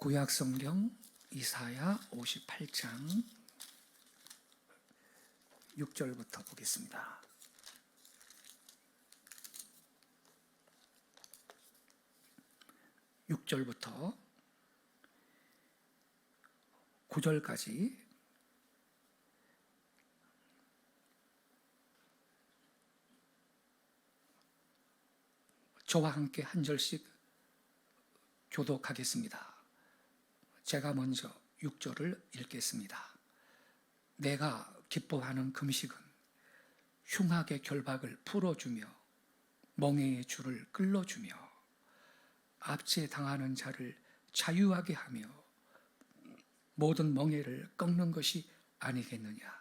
구약성경 이사야 58장 6절부터 보겠습니다. (6절부터) 9절까지 저와 함께 한 절씩 교독하겠습니다. 제가 먼저 6절을 읽겠습니다. 내가 기뻐하는 금식은 흉악의 결박을 풀어주며 멍에의 줄을 끌어주며 압제당하는 자를 자유하게 하며 모든 멍에를 꺾는 것이 아니겠느냐.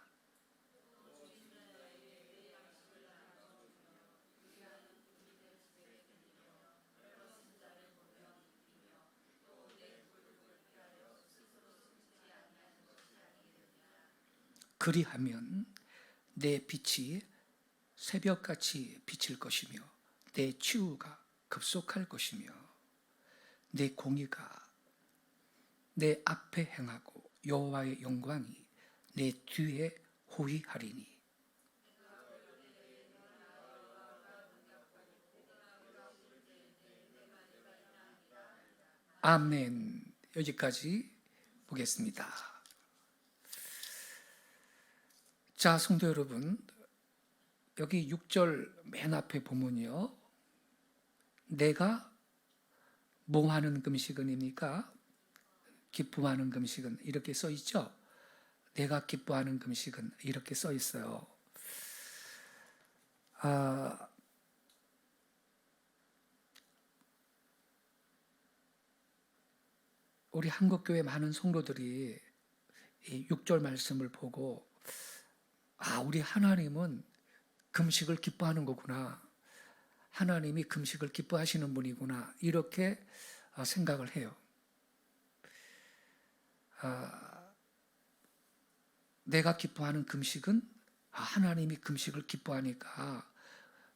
그리하면 내 빛이 새벽같이 비칠 것이며 내 치유가 급속할 것이며 내 공의가 내 앞에 행하고 여호와의 영광이 내 뒤에 호위하리니. 아멘. 여기까지 보겠습니다. 자, 성도 여러분, 여기 6절 맨 앞에 보면요, 내가 뭐 하는 금식은입니까? 기뻐하는 금식은 이렇게 써 있죠. 내가 기뻐하는 금식은 이렇게 써 있어요. 우리 한국교회 많은 성도들이 이 6절 말씀을 보고 우리 하나님은 금식을 기뻐하는 거구나, 하나님이 금식을 기뻐하시는 분이구나, 이렇게 생각을 해요. 내가 기뻐하는 금식은 하나님이 금식을 기뻐하니까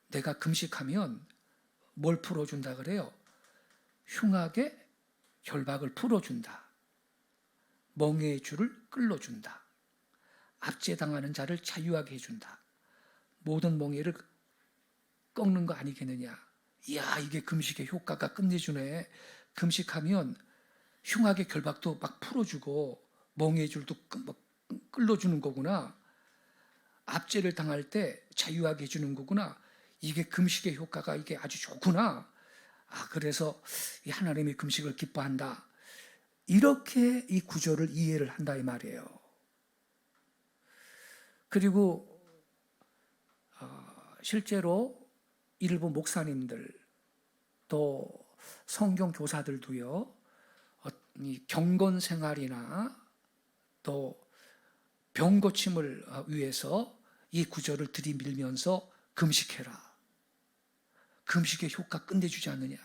내가 금식하면 뭘 풀어준다 그래요? 흉악의 결박을 풀어준다, 멍에의 줄을 끌어준다, 압제당하는 자를 자유하게 해준다, 모든 멍에를 꺾는 거 아니겠느냐. 이야, 이게 금식의 효과가 끝내주네. 금식하면 흉악의 결박도 막 풀어주고 멍에의 줄도 끌어주는 거구나, 압제를 당할 때 자유하게 해주는 거구나, 이게 금식의 효과가 이게 아주 좋구나. 그래서 이 하나님이 금식을 기뻐한다, 이렇게 이 구절을 이해를 한다 이 말이에요. 그리고 실제로 일부 목사님들 또 성경 교사들도요, 이 경건 생활이나 또 병 고침을 위해서 이 구절을 들이밀면서 금식해라, 금식의 효과 끝내주지 않느냐,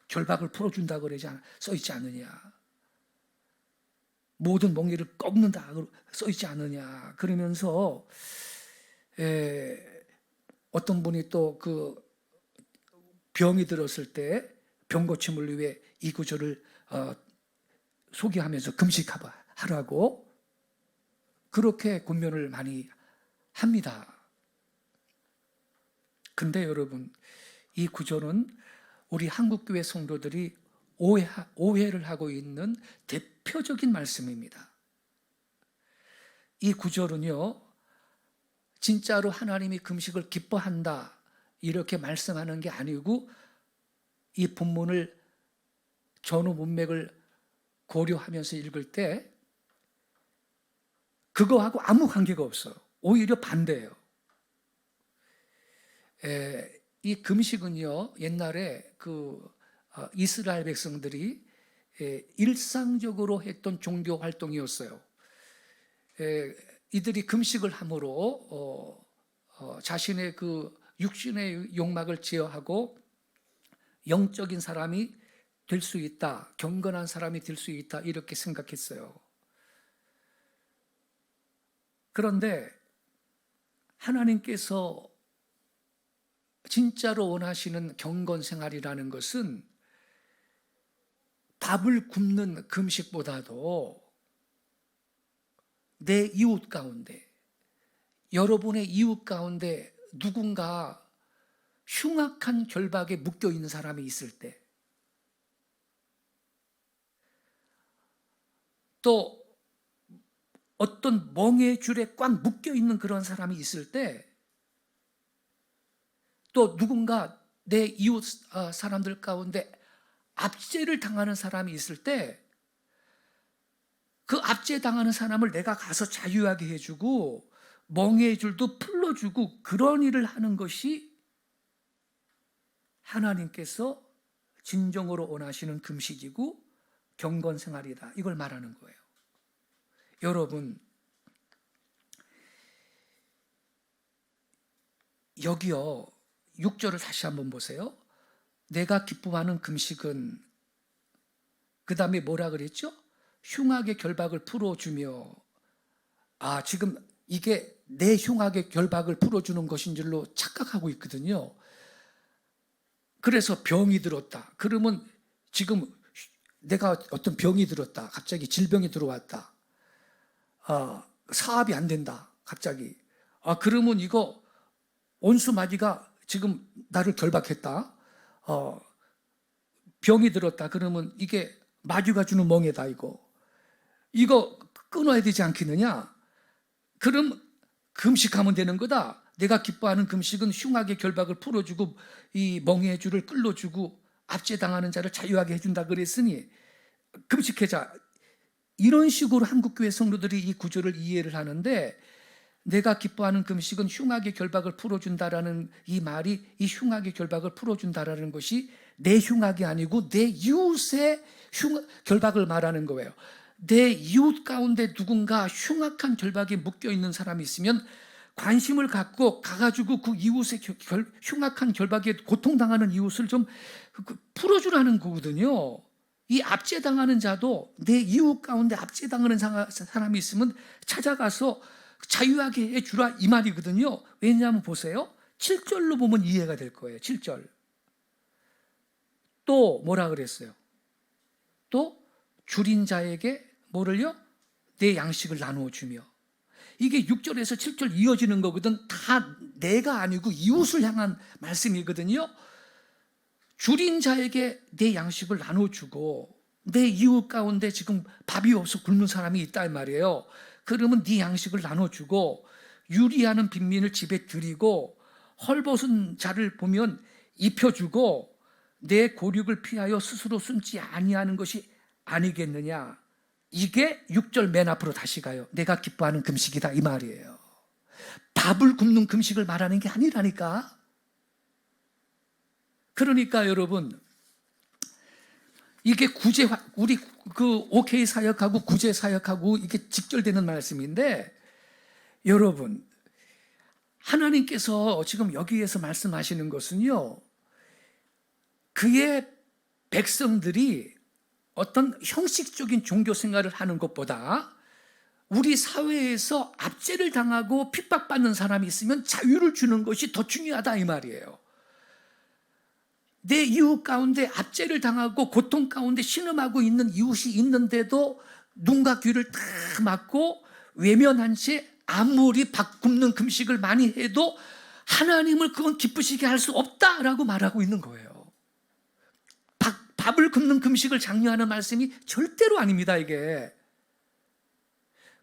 결박을 풀어준다 그러지 써있지 않느냐, 모든 멍에를 꺾는다 써있지 않느냐, 그러면서 어떤 분이 또 그 병이 들었을 때 병 고침을 위해 이 구절을 소개하면서 금식하라고 그렇게 권면을 많이 합니다. 근데 여러분, 이 구절은 우리 한국교회 성도들이 오해를 하고 있는 대표적인 말씀입니다. 이 구절은요, 진짜로 하나님이 금식을 기뻐한다 이렇게 말씀하는 게 아니고, 이 본문을 전후 문맥을 고려하면서 읽을 때 그거하고 아무 관계가 없어요. 오히려 반대예요. 이 금식은요, 옛날에 이스라엘 백성들이 일상적으로 했던 종교 활동이었어요. 이들이 금식을 함으로 자신의 그 육신의 욕망을 제어하고 영적인 사람이 될 수 있다, 경건한 사람이 될 수 있다, 이렇게 생각했어요. 그런데 하나님께서 진짜로 원하시는 경건 생활이라는 것은 밥을 굶는 금식보다도 내 이웃 가운데, 여러분의 이웃 가운데 누군가 흉악한 결박에 묶여 있는 사람이 있을 때, 또 어떤 멍에 줄에 꽉 묶여 있는 그런 사람이 있을 때, 또 누군가 내 이웃 사람들 가운데 압제를 당하는 사람이 있을 때, 그 압제당하는 사람을 내가 가서 자유하게 해주고 멍에의 줄도 풀어주고 그런 일을 하는 것이 하나님께서 진정으로 원하시는 금식이고 경건 생활이다, 이걸 말하는 거예요. 여러분, 여기요 6절을 다시 한번 보세요. 내가 기뻐하는 금식은, 그 다음에 뭐라 그랬죠? 흉악의 결박을 풀어주며, 지금 이게 내 흉악의 결박을 풀어주는 것인 줄로 착각하고 있거든요. 그래서 병이 들었다. 그러면 지금 내가 어떤 병이 들었다. 갑자기 질병이 들어왔다. 사업이 안 된다. 갑자기. 그러면 이거 온수 마귀가 지금 나를 결박했다. 병이 들었다. 그러면 이게 마귀가 주는 멍에다. 이거 끊어야 되지 않겠느냐? 그럼 금식하면 되는 거다. 내가 기뻐하는 금식은 흉악의 결박을 풀어주고 이 멍에의 줄을 끌어주고 압제당하는 자를 자유하게 해준다 그랬으니 금식하자. 이런 식으로 한국교회 성도들이 이 구절을 이해를 하는데, 내가 기뻐하는 금식은 흉악의 결박을 풀어준다라는 이 말이, 이 흉악의 결박을 풀어준다라는 것이 내 흉악이 아니고 내 이웃의 결박을 말하는 거예요. 내 이웃 가운데 누군가 흉악한 결박에 묶여 있는 사람이 있으면 관심을 갖고 가가지고 그 이웃의 흉악한 결박에 고통당하는 이웃을 좀 풀어주라는 거거든요. 이 압제당하는 자도 내 이웃 가운데 압제당하는 사람이 있으면 찾아가서 자유하게 해주라, 이 말이거든요. 왜냐하면 보세요. 7절로 보면 이해가 될 거예요. 7절. 또 뭐라 그랬어요? 또 줄인 자에게 뭐를요? 내 양식을 나누어 주며. 이게 6절에서 7절 이어지는 거거든. 다 내가 아니고 이웃을 향한 말씀이거든요. 줄인 자에게 내 양식을 나눠주고, 내 이웃 가운데 지금 밥이 없어 굶는 사람이 있다 이 말이에요. 그러면 네 양식을 나눠주고, 유리하는 빈민을 집에 들이고, 헐벗은 자를 보면 입혀주고, 내 고륙을 피하여 스스로 숨지 아니하는 것이 아니겠느냐. 이게 6절 맨 앞으로 다시 가요. 내가 기뻐하는 금식이다, 이 말이에요. 밥을 굶는 금식을 말하는 게 아니라니까. 그러니까 여러분, 이게 우리 그 OK 사역하고 구제 사역하고 이게 직결되는 말씀인데, 여러분, 하나님께서 지금 여기에서 말씀하시는 것은요, 그의 백성들이 어떤 형식적인 종교 생활을 하는 것보다 우리 사회에서 압제를 당하고 핍박받는 사람이 있으면 자유를 주는 것이 더 중요하다, 이 말이에요. 내 이웃 가운데 압제를 당하고 고통 가운데 신음하고 있는 이웃이 있는데도 눈과 귀를 다 막고 외면한 채 아무리 밥 굶는 금식을 많이 해도 하나님을 그건 기쁘시게 할 수 없다라고 말하고 있는 거예요. 밥을 굶는 금식을 장려하는 말씀이 절대로 아닙니다, 이게.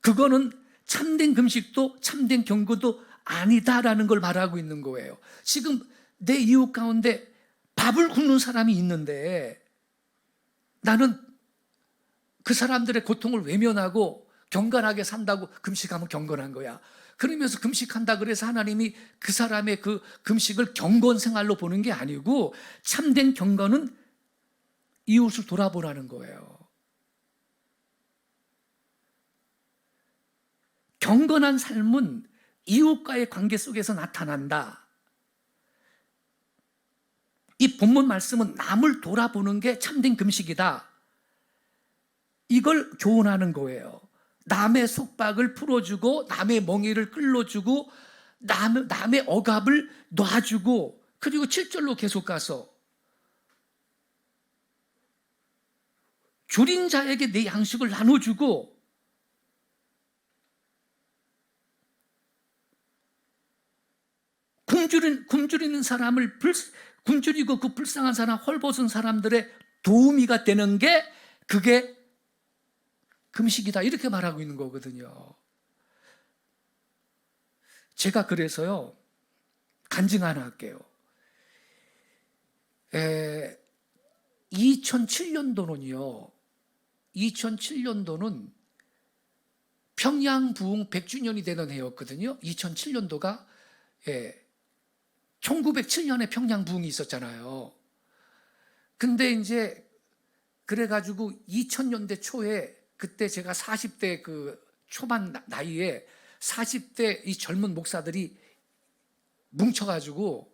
그거는 참된 금식도 참된 경고도 아니다라는 걸 말하고 있는 거예요. 지금 내 이웃 가운데 밥을 굶는 사람이 있는데 나는 그 사람들의 고통을 외면하고 경건하게 산다고 금식하면 경건한 거야. 그러면서 금식한다 그래서 하나님이 그 사람의 그 금식을 경건 생활로 보는 게 아니고, 참된 경건은 이웃을 돌아보라는 거예요. 경건한 삶은 이웃과의 관계 속에서 나타난다. 이 본문 말씀은 남을 돌아보는 게 참된 금식이다, 이걸 교훈하는 거예요. 남의 속박을 풀어주고 남의 멍에를 끌어주고 남의 억압을 놔주고, 그리고 7절로 계속 가서 줄인 자에게 내 양식을 나눠주고 굶주리는 사람을 굶주리고 그 불쌍한 사람, 헐벗은 사람들의 도우미가 되는 게 그게 금식이다 이렇게 말하고 있는 거거든요. 제가 그래서요 간증 하나 할게요. 2007년도는 평양 부흥 100주년이 되는 해였거든요. 2007년도가 1907년에 평양 부흥이 있었잖아요. 근데 이제 그래가지고 2000년대 초에 그때 제가 40대 그 초반 나이에 40대 이 젊은 목사들이 뭉쳐가지고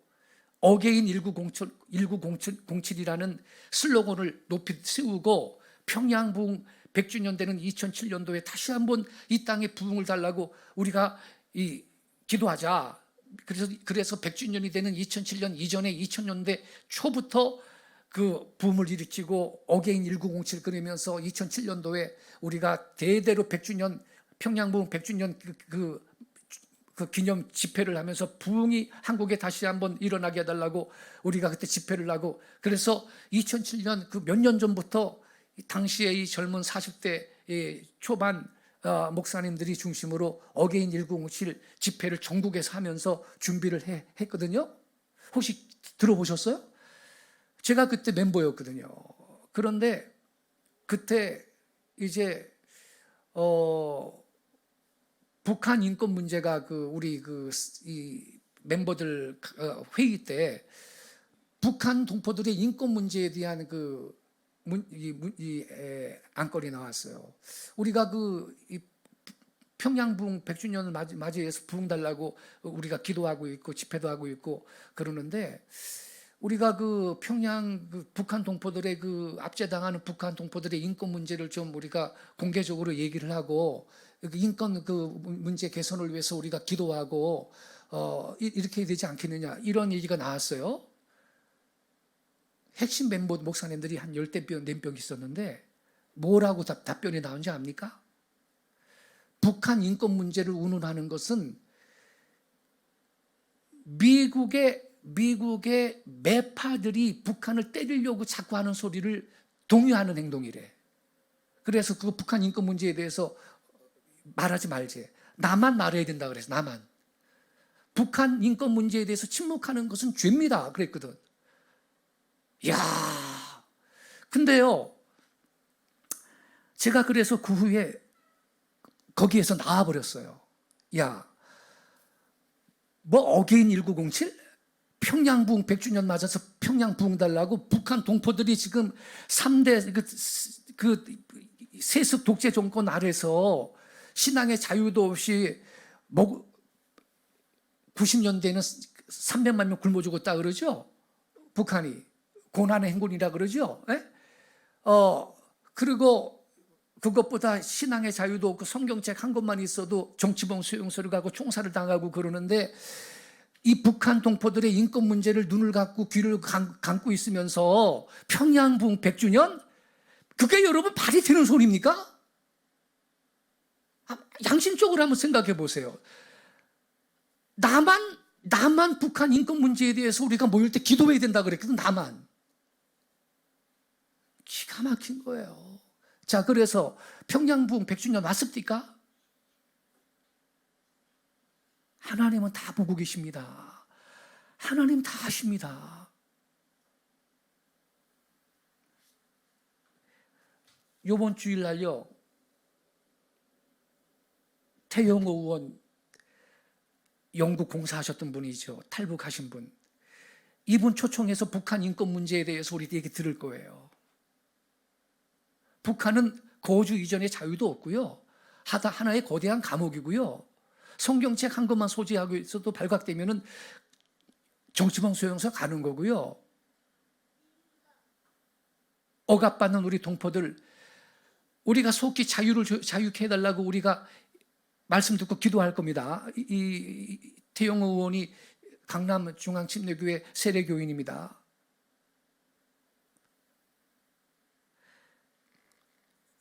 어게인 1907이라는 슬로건을 높이 세우고 평양 부흥 100주년 되는 2007년도에 다시 한번 이 땅에 부흥을 달라고 우리가 기도하자. 그래서 100주년이 되는 2007년 이전에 2000년대 초부터 그 붐을 일으키고 어게인 1907 그러면서 2007년도에 우리가 대대로 100주년 평양부흥 100주년 그 기념 집회를 하면서 부흥이 한국에 다시 한번 일어나게 해달라고 우리가 그때 집회를 하고, 그래서 2007년 그 몇 년 전부터 당시에 이 젊은 40대 초반 목사님들이 중심으로 어게인 1907 집회를 전국에서 하면서 준비를 했거든요. 혹시 들어보셨어요? 제가 그때 멤버였거든요. 그런데 그때 이제 북한 인권 문제가 우리 이 멤버들 회의 때 북한 동포들의 인권 문제에 대한 안건이 나왔어요. 우리가 이 평양 부흥 100주년을 맞이해서 부흥 달라고 우리가 기도하고 있고 집회도 하고 있고 그러는데, 우리가 평양 북한 동포들의 압제당하는 북한 동포들의 인권 문제를 좀 우리가 공개적으로 얘기를 하고 인권 문제 개선을 위해서 우리가 기도하고 이렇게 되지 않겠느냐 이런 얘기가 나왔어요. 핵심 멤버 목사님들이 한 10명 있었는데 뭐라고 답변이 나온지 압니까? 북한 인권 문제를 운운하는 것은 미국의 매파들이 북한을 때리려고 자꾸 하는 소리를 동요하는 행동이래. 그래서 북한 인권 문제에 대해서 말하지 말지. 나만 말해야 된다 그래서 나만. 북한 인권 문제에 대해서 침묵하는 것은 죄입니다. 그랬거든. 이야. 근데요, 제가 그래서 그 후에 거기에서 나와버렸어요. 야, 뭐 어게인 1907? 평양 부흥 100주년 맞아서 평양 부흥 달라고 북한 동포들이 지금 3대 세습 독재 정권 아래서 신앙의 자유도 없이 90년대에는 300만 명 굶어 죽었다 그러죠. 북한이 고난의 행군이라 그러죠. 그리고 그것보다 신앙의 자유도 없고 성경책 한 권만 있어도 정치범 수용소를 가고 총살을 당하고 그러는데, 이 북한 동포들의 인권 문제를 눈을 감고 귀를 감고 있으면서 평양 부흥 100주년? 그게 여러분 말이 되는 소리입니까? 양심적으로 한번 생각해 보세요. 나만 북한 인권 문제에 대해서 우리가 모일 때 기도해야 된다 그랬거든. 나만. 기가 막힌 거예요. 자, 그래서 평양 부흥 100주년 왔습니까? 하나님은 다 보고 계십니다. 하나님 다 아십니다. 이번 주일날요, 태영호 의원, 영국 공사하셨던 분이죠. 탈북하신 분. 이분 초청해서 북한 인권 문제에 대해서 우리 얘기 들을 거예요. 북한은 거주 이전의 자유도 없고요. 하나의 거대한 감옥이고요. 성경책 한 권만 소지하고 있어도 발각되면은 정치범 수용소 가는 거고요. 억압받는 우리 동포들, 우리가 속히 자유케 해달라고 우리가 말씀 듣고 기도할 겁니다. 태영호 의원이 강남중앙침례교회 세례교인입니다.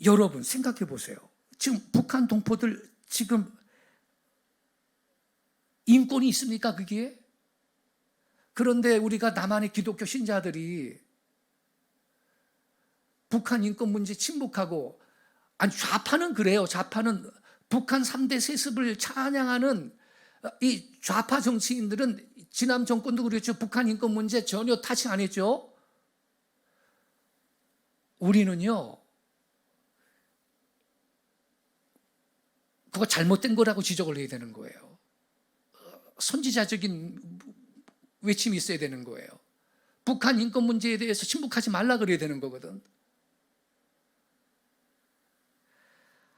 여러분 생각해 보세요. 지금 북한 동포들 지금 인권이 있습니까 그게? 그런데 우리가 남한의 기독교 신자들이 북한 인권 문제 침묵하고, 아니 좌파는 그래요. 좌파는 북한 3대 세습을 찬양하는 이 좌파 정치인들은 지난 정권도 그랬죠. 북한 인권 문제 전혀 타치 안 했죠. 우리는요, 그거 잘못된 거라고 지적을 해야 되는 거예요. 선지자적인 외침이 있어야 되는 거예요. 북한 인권 문제에 대해서 침묵하지 말라 그래야 되는 거거든.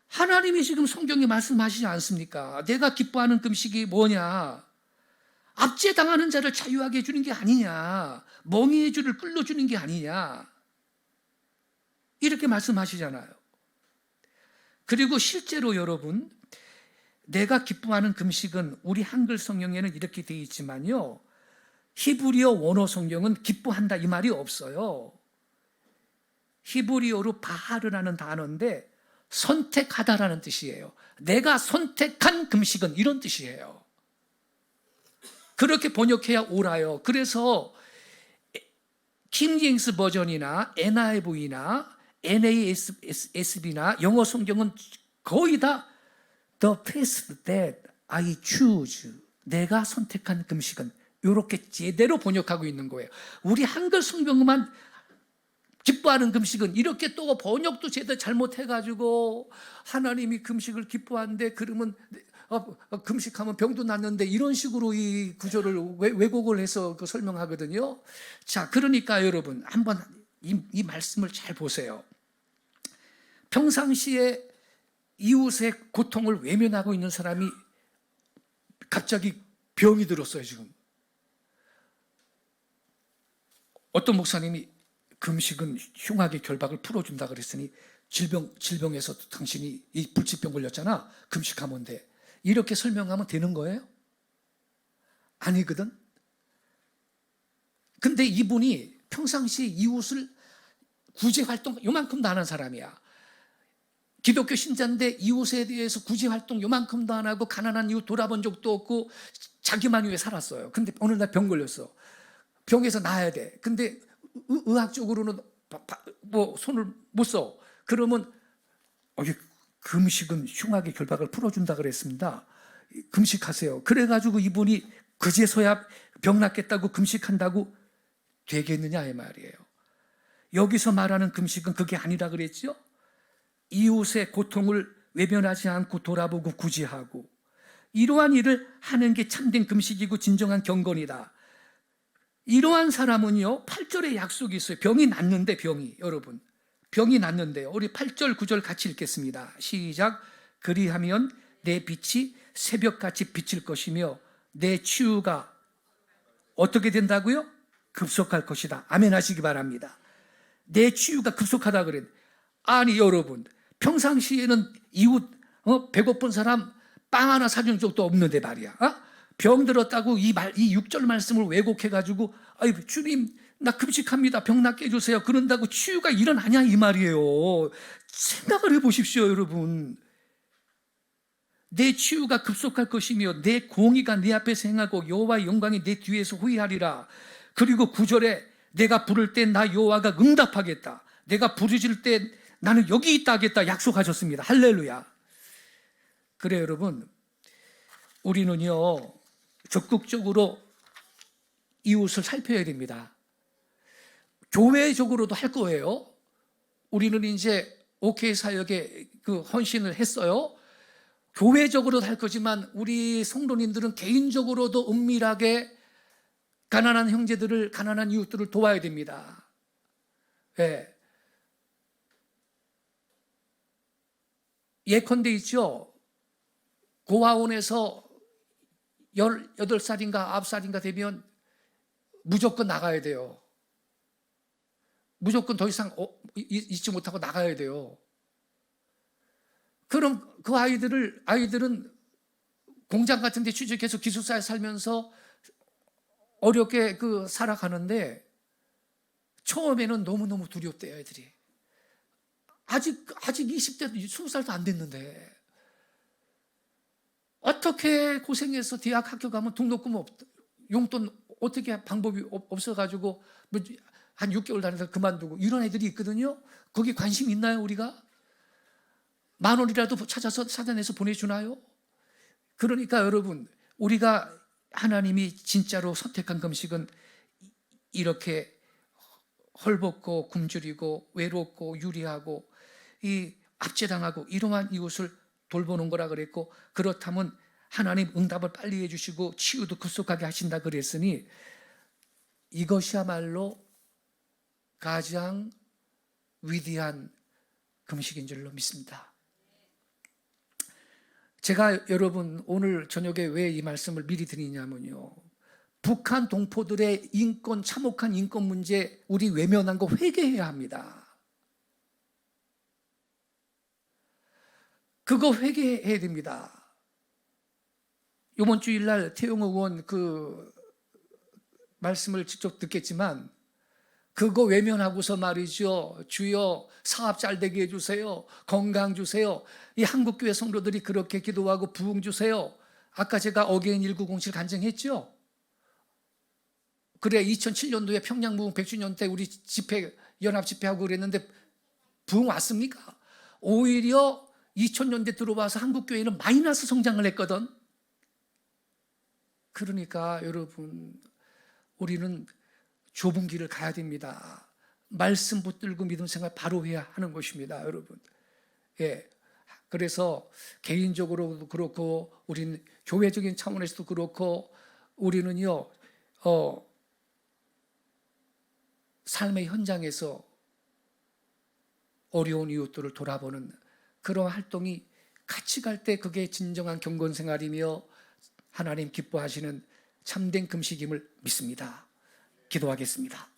하나님이 지금 성경에 말씀하시지 않습니까? 내가 기뻐하는 금식이 뭐냐? 압제당하는 자를 자유하게 해주는 게 아니냐? 멍에의 줄을 끌어주는 게 아니냐? 이렇게 말씀하시잖아요. 그리고 실제로 여러분, 내가 기뻐하는 금식은 우리 한글 성경에는 이렇게 되어 있지만요, 히브리어 원어 성경은 기뻐한다 이 말이 없어요. 히브리어로 바하르라는 단어인데 선택하다라는 뜻이에요. 내가 선택한 금식은 이런 뜻이에요. 그렇게 번역해야 옳아요. 그래서 킹제임스 버전이나 NIV나 NASB나 영어 성경은 거의 다 The fast that I choose, 내가 선택한 금식은, 이렇게 제대로 번역하고 있는 거예요. 우리 한글 성경만 기뻐하는 금식은 이렇게 또 번역도 제대로 잘못해가지고 하나님이 금식을 기뻐하는데 그러면 금식하면 병도 낫는데, 이런 식으로 이 구절을 왜곡을 해서 설명하거든요. 자, 그러니까 여러분 한번 이 말씀을 잘 보세요. 평상시에 이웃의 고통을 외면하고 있는 사람이 갑자기 병이 들었어요. 지금 어떤 목사님이 금식은 흉악의 결박을 풀어준다 그랬으니 질병에서 당신이 이 불치병 걸렸잖아, 금식하면 돼, 이렇게 설명하면 되는 거예요? 아니거든. 근데 이분이 평상시에 이웃을 구제활동 요만큼도 안 한 사람이야. 기독교 신자인데 이웃에 대해서 구제활동 요만큼도 안 하고 가난한 이웃 돌아본 적도 없고 자기만 위해 살았어요. 근데 어느 날 병 걸렸어. 병에서 나아야 돼. 근데 의학적으로는 뭐 손을 못 써. 그러면 금식은 흉악의 결박을 풀어준다 그랬습니다. 금식하세요. 그래가지고 이분이 그제서야 병 낫겠다고 금식한다고 되겠느냐 이 말이에요. 여기서 말하는 금식은 그게 아니라 그랬죠. 이웃의 고통을 외면하지 않고 돌아보고 구제하고, 이러한 일을 하는 게 참된 금식이고 진정한 경건이다. 이러한 사람은요, 8절에 약속이 있어요. 병이 낫는데, 여러분 병이 낫는데요. 우리 8절 9절 같이 읽겠습니다. 시작. 그리하면 내 빛이 새벽같이 비칠 것이며 내 치유가 어떻게 된다고요? 급속할 것이다. 아멘 하시기 바랍니다. 내 치유가 급속하다 그랬. 아니 여러분, 평상시에는 이웃 배고픈 사람 빵 하나 사준 적도 없는데 말이야. 병 들었다고 이 6절 말씀을 왜곡해가지고 주님 나 금식합니다, 병 낫게 해주세요, 그런다고 치유가 일어나냐 이 말이에요. 생각을 해보십시오 여러분. 내 치유가 급속할 것이며 내 공의가 내 앞에서 행하고 여호와의 영광이 내 뒤에서 후이하리라. 그리고 9절에 내가 부를 때 나 여호와가 응답하겠다, 내가 부르실 때 나는 여기 있다 하겠다 약속하셨습니다. 할렐루야. 그래 여러분, 우리는요 적극적으로 이웃을 살펴야 됩니다. 교회적으로도 할 거예요. 우리는 이제 OK 사역에 그 헌신을 했어요. 교회적으로도 할 거지만 우리 성도님들은 개인적으로도 은밀하게 가난한 형제들을, 가난한 이웃들을 도와야 됩니다. 예. 예컨대 있죠. 고아원에서 18살인가 9살인가 되면 무조건 나가야 돼요. 무조건 더 이상 있지 못하고 나가야 돼요. 그럼 그 아이들은 공장 같은 데 취직해서 기숙사에 살면서 어렵게 살아가는데 처음에는 너무너무 두렵대요, 애들이. 아직 20대도 20살도 안 됐는데 어떻게 고생해서 대학 합격하면 등록금 용돈 어떻게 방법이 없어가지고 한 6개월 다니다 그만두고 이런 애들이 있거든요. 거기 관심 있나요 우리가? 10,000원이라도 찾아서 찾아내서 보내주나요? 그러니까 여러분, 우리가 하나님이 진짜로 선택한 금식은 이렇게 헐벗고 굶주리고 외롭고 유리하고 이 압제당하고 이러한 이웃을 돌보는 거라 그랬고, 그렇다면 하나님 응답을 빨리 해주시고 치유도 급속하게 하신다 그랬으니 이것이야말로 가장 위대한 금식인 줄로 믿습니다. 제가 여러분 오늘 저녁에 왜 이 말씀을 미리 드리냐면요, 북한 동포들의 인권, 참혹한 인권 문제 우리 외면한 거 회개해야 합니다. 그거 회개해야 됩니다. 이번 주일날 태용호 의원 그 말씀을 직접 듣겠지만 그거 외면하고서 말이죠, 주여 사업 잘 되게 해주세요, 건강 주세요. 이 한국교회 성도들이 그렇게 기도하고 부흥 주세요. 아까 제가 어게인 1907 간증했죠. 그래 2007년도에 평양 부흥 100주년 때 우리 집회 연합 집회하고 그랬는데 부흥 왔습니까? 오히려 2000년대 들어와서 한국교회는 마이너스 성장을 했거든. 그러니까 여러분, 우리는 좁은 길을 가야 됩니다. 말씀 붙들고 믿음 생활 바로 해야 하는 것입니다, 여러분. 예. 그래서 개인적으로도 그렇고 우리는 교회적인 차원에서도 그렇고 우리는요, 삶의 현장에서 어려운 이웃들을 돌아보는 그런 활동이 같이 갈 때 그게 진정한 경건 생활이며 하나님 기뻐하시는 참된 금식임을 믿습니다. 기도하겠습니다.